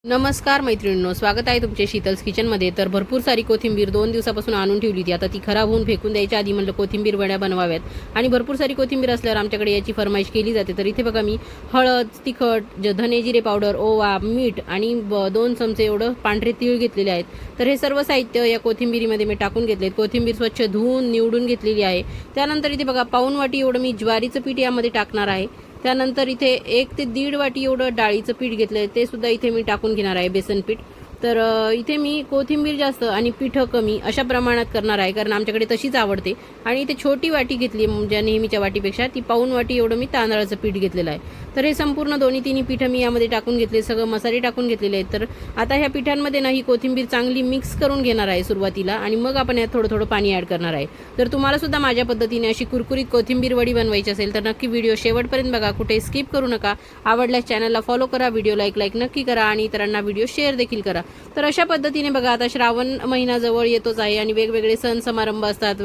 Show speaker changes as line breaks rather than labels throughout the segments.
नमस्कार मैत्रिणींनो, स्वागत आहे तुमचे शीतल्स किचनमध्ये। तर भरपूर सारी कोथिंबीर 2 दिवसापासून आणून ठेवली होती। आता ती खराब होऊन फेकून द्यायच्या आधी म्हणलं कोथिंबीर वड्या बनवाव्यात आणि भरपूर सारी कोथिंबीर असल्यावर आमच्याकडे याची फरमाईश केली जाते। तर इथे बघा मी हळद, तिखट, धने जिरे पावडर, ओवा, मीठ आणि 2 चमचे एवढं पांढरे तीळ घेतलेले आहेत। तर हे सर्व साहित्य या कोथिंबीरीमध्ये मी टाकून घेतलेत। कोथिंबीर स्वच्छ धुवून निवडून घेतलेली आहे। त्यानंतर इथे बघा पाऊण वाटी एवढं मी ज्वारीचं पीठ यामध्ये टाकणार आहे। त्यानंतर इथे 1 ते 1.5 वाटी एवढं डाळीचं पीठ घेतलंय, ते सुद्धा इथे मी टाकून घेणार आहे, बेसन पीठ। तर इथे मी कोथिंबीर जास्त आणि पीठ कमी अशा प्रमाणात करणार आहे, कारण आमच्याकडे तशीच आवडते। आणि इथे छोटी वाटी घेतली म्हणजे नेहमीच्या वाटीपेक्षा, ती पाऊण वाटी एवढं मी तांदळाचं पीठ घेतलेलं आहे। तर हे संपूर्ण दोन्ही तिन्ही पीठ मी यामध्ये टाकून घेतले, सगळं मसाले टाकून घेतलेले आहेत। तर आता ह्या पिठांमध्ये ना ही कोथिंबीर चांगली मिक्स करून घेणार आहे सुरुवातीला, आणि मग आपण यात थोडं थोडं पाणी ॲड करणार आहे। तर तुम्हाला सुद्धा माझ्या पद्धतीने अशी कुरकुरीत कोथिंबीर वडी बनवायची असेल तर नक्की व्हिडिओ शेवटपर्यंत बघा, कुठे स्किप करू नका। आवडल्यास चॅनलला फॉलो करा, व्हिडिओ लाईक नक्की करा आणि इतरांना व्हिडिओ शेअर देखील करा। तर अशा पद्धतीने बघा, आता श्रावण महिना जवळ येतोच आहे आणि वेगवेगळे सण समारंभ असतात,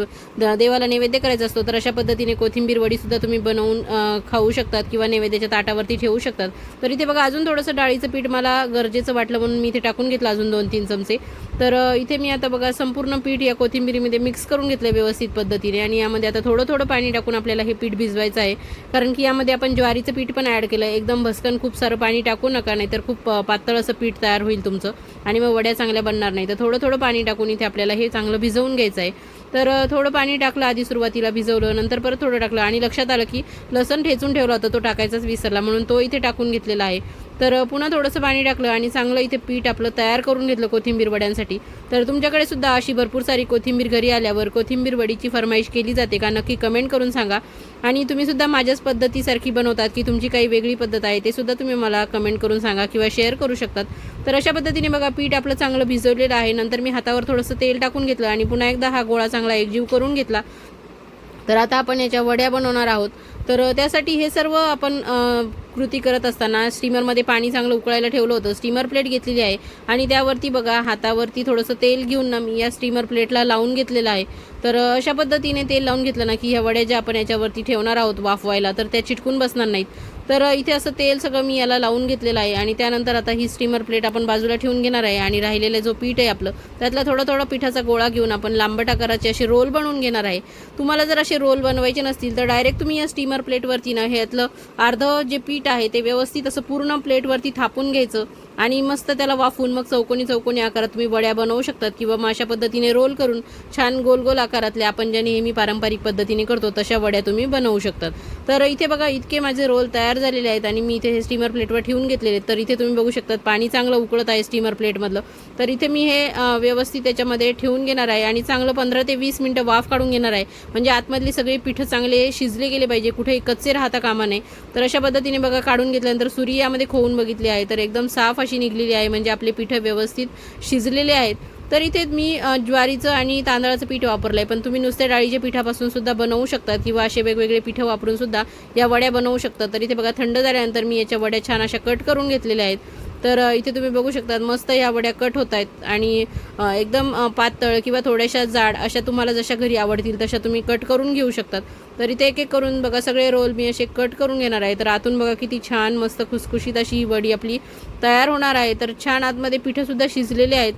देवाला नैवेद्य करायचा असतो। तर अशा पद्धतीने कोथिंबीर वडी सुद्धा तुम्ही बनवून खाऊ शकतात किंवा नैवेद्याच्या ताटावरती ठेवू शकतात। तर इथे बघा अजून थोडंसं डाळीचं पीठ मला गरजेचं वाटलं म्हणून मी इथे टाकून घेतलं अजून 2-3 चमचे। तर इथे मी आता बघा संपूर्ण पीठ या कोथिंबीरीमध्ये मिक्स करून घेतलं व्यवस्थित पद्धतीने, आणि यामध्ये आता थोडं थोडं पाणी टाकून आपल्याला हे पीठ भिजवायचं आहे, कारण की यामध्ये आपण ज्वारीचं पीठ पण ॲड केलं। एकदम भस्कन खूप सारं पाणी टाकू नका, नाहीतर खूप पातळ असं पीठ तयार होईल तुमचं आणि मग वड्या चांगल्या बनणार नाही। तर थोडं थोडं पाणी टाकून इथे आपल्याला हे चांगलं भिजवून घ्यायचं आहे। तर थोडं पाणी टाकलं आधी सुरुवातीला, भिजवलं, नंतर परत थोडं टाकलं आणि लक्षात आलं की लसूण ठेचून ठेवला होता, तो टाकायचाच विसरला, म्हणून तो इथे टाकून घेतलेला आहे। तर पुन्हा थोडंसं पाणी टाकलं आणि चांगलं इथे पीठ आपलं तयार करून घेतलं कोथिंबीर वड्यांसाठी। तर तुमच्याकडे सुद्धा अशी भरपूर सारी कोथिंबीर घरी आल्यावर कोथिंबीर वडीची फरमाईश केली जाते का, नक्की कमेंट करून सांगा। आणि तुम्ही सुद्धा माझ्याच पद्धतीसारखी बनवतात की तुमची काही वेगळी पद्धत आहे, ते सुद्धा तुम्ही मला कमेंट करून सांगा किंवा शेअर करू शकतात। तर अशा पद्धतीने बघा पीठ आपलं चांगलं भिजवलेलं आहे। नंतर मी हातावर थोडंसं तेल टाकून घेतलं आणि पुन्हा एकदा हा गोळा चांगला एकजीव करून घेतला। तर आता आपण याच्या वड्या बनवणार आहोत। तर त्यासाठी हे सर्व आपण कृती करत असताना स्टीमरमध्ये पाणी चांगलं उकळायला ठेवलं होतं। स्टीमर प्लेट घेतलेली आहे आणि त्यावरती बघा हातावरती थोडंसं तेल घेऊन ना मी या स्टीमर प्लेटला लावून घेतलेलं आहे। तर अशा पद्धतीने तेल लावून घेतलं ना की ह्या वड्या ज्या आपण याच्यावरती ठेवणार आहोत वाफवायला, तर त्या चिटकून बसणार नाहीत। तर इथे असं तेल सगळं मी याला लावून घेतलेलं आहे आणि त्यानंतर आता ही स्टीमर प्लेट आपण बाजूला ठेवून घेणार आहे आणि राहिलेलं जो पीठ आहे आपलं, त्यातला थोडा पिठाचा गोळा घेऊन आपण लांबट आकाराचे असे रोल बनवून घेणार आहे। तुम्हाला जर असे रोल बनवायचे नसतील तर डायरेक्ट तुम्ही या स्टीमर प्लेटवरती ना हे यातलं अर्धं जे पीठ आहे ते व्यवस्थित असं पूर्ण प्लेटवरती थापून घ्यायचं आणि मस्त त्याला वाफवून मग चौकोनी आकारात तुम्ही वड्या बनवू शकतात, किंवा मग अशा पद्धतीने रोल करून छान गोल आकारातल्या आपण ज्या नेहमी पारंपरिक पद्धतीने करतो तशा वड्या तुम्ही बनवू शकतात। तर इथे बघा इतके माझे रोल तयार झालेले आहेत आणि मी इथे हे स्टीमर प्लेटवर ठेवून घेतलेले आहेत। तर इथे तुम्ही बघू शकतात पाणी चांगलं उकळत आहे स्टीमर प्लेटमधलं। तर इथे मी हे व्यवस्थित त्याच्यामध्ये ठेवून घेणार आहे आणि चांगलं 15 ते 20 मिनिटं वाफ काढून घेणार आहे, म्हणजे आतमधली सगळी पिठं चांगले शिजले गेले पाहिजे, कुठेही कच्चे राहता कामा नये। तर अशा पद्धतीने बघा काढून घेतल्यानंतर सुरी यामध्ये खोवून बघितली आहे, तर एकदम साफ अशी निघलेली आहे, म्हणजे आपले पिठं व्यवस्थित शिजलेले आहेत। तर इथे मी ज्वारीचं आणि तांदळाचं पीठ वापरलं आहे, पण तुम्ही नुसत्या डाळीच्या पिठापासून सुद्धा बनवू शकतात किंवा असे वेगवेगळे पिठं वापरून सुद्धा या वड्या बनवू शकतात। तर इथे बघा थंड झाल्यानंतर मी याच्या वड्या छान अशा कट करून घेतलेल्या आहेत। तर इथे तुम्ही बघू शकतात मस्त या वड्या कट होत आहेत आणि एकदम पातळ किंवा थोड्याशा जाड अशा तुम्हाला जशा घरी आवडतील तशा तुम्ही कट करून घेऊ शकतात। तर इथे एक करून बघा सगळे रोल मी असे कट करून घेणार आहे। तर आतून बघा किती छान मस्त खुसखुशीत अशी ही वडी आपली तयार होणार आहे। तर छान आतमध्ये पिठंसुद्धा शिजलेले आहेत।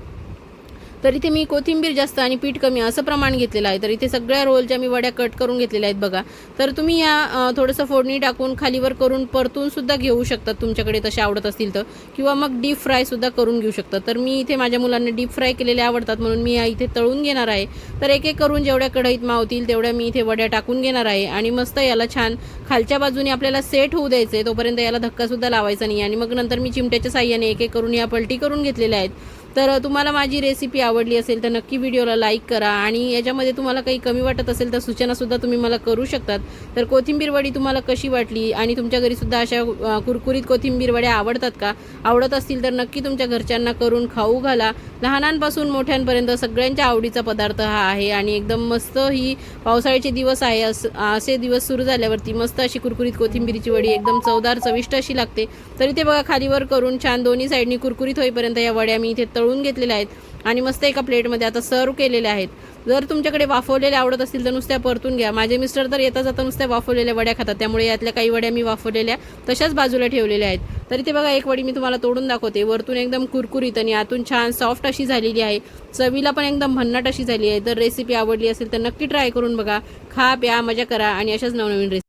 तर इथे मी कोथिंबीर जास्त आणि पीठ कमी असं प्रमाण घेतलेलं आहे। तर इथे सगळ्या रोलच्या मी वड्या कट करून घेतलेल्या आहेत बघा। तर तुम्ही या थोडंसं फोडणी टाकून खालीवर करून परतून सुद्धा घेऊ शकतात तुमच्याकडे तसे आवडत असतील तर, किंवा मग डीप फ्राय सुद्धा करून घेऊ शकतात। तर मी इथे माझ्या मुलांना डीप फ्राय केलेले आवडतात म्हणून मी इथे तळून घेणार आहे। तर एक करून जेवढ्या कढईत मावतील तेवढ्या मी इथे वड्या टाकून घेणार आहे आणि मस्त याला छान खालच्या बाजूने आपल्याला सेट होऊ द्यायचं आहे, तोपर्यंत याला धक्कासुद्धा लावायचा नाही। आणि मग नंतर मी चिमट्याच्या साह्याने एक करून या पलटी करून घेतलेल्या आहेत। तर तुम्हाला माझी रेसिपी आवडली असेल तर नक्की व्हिडिओला लाईक करा आणि याच्यामध्ये तुम्हाला काही कमी वाटत असेल तर सूचनासुद्धा तुम्ही मला करू शकतात। तर कोथिंबीर वडी तुम्हाला कशी वाटली आणि तुमच्या घरीसुद्धा अशा कुरकुरीत कोथिंबीर वड्या आवडतात का? आवडत असतील तर नक्की तुमच्या घरच्यांना करून खाऊ घाला। लहानांपासून मोठ्यांपर्यंत सगळ्यांच्या आवडीचा पदार्थ हा आहे आणि एकदम मस्त ही पावसाळ्याचे दिवस आहे, असे दिवस सुरू झाल्यावरती मस्त अशी कुरकुरीत कोथिंबीरीची वडी एकदम चवदार चविष्ट अशी लागते। तर इथे बघा खालीवर करून छान दोन्ही साईडनी कुरकुरीत होईपर्यंत या वड्या मी इथे तळून घेतलेल्या आहेत आणि मस्त एका प्लेटमध्ये आता सर्व केलेल्या आहेत। जर तुमच्याकडे वाफवलेल्या आवडत असतील तर नुसत्या परतून घ्या। माझे मिस्टर तर येता जाता नुसत्या वाफवलेल्या वड्या खातात, त्यामुळे यातल्या काही वड्या मी वाफवलेल्या तशाच बाजूला ठेवलेल्या आहेत। तर इथे बघा एक वडी मी तुम्हाला तोडून दाखवते. वरतून एकदम कुरकुरीत आणि आतून छान सॉफ्ट अशी झालेली आहे. चवीला पण एकदम भन्नाट अशी झाली आहे. तर रेसिपी आवडली असेल तर नक्की ट्राय करून बघा. खा, प्या, मजा करा आणि अशाच नवनवीन रेसिपी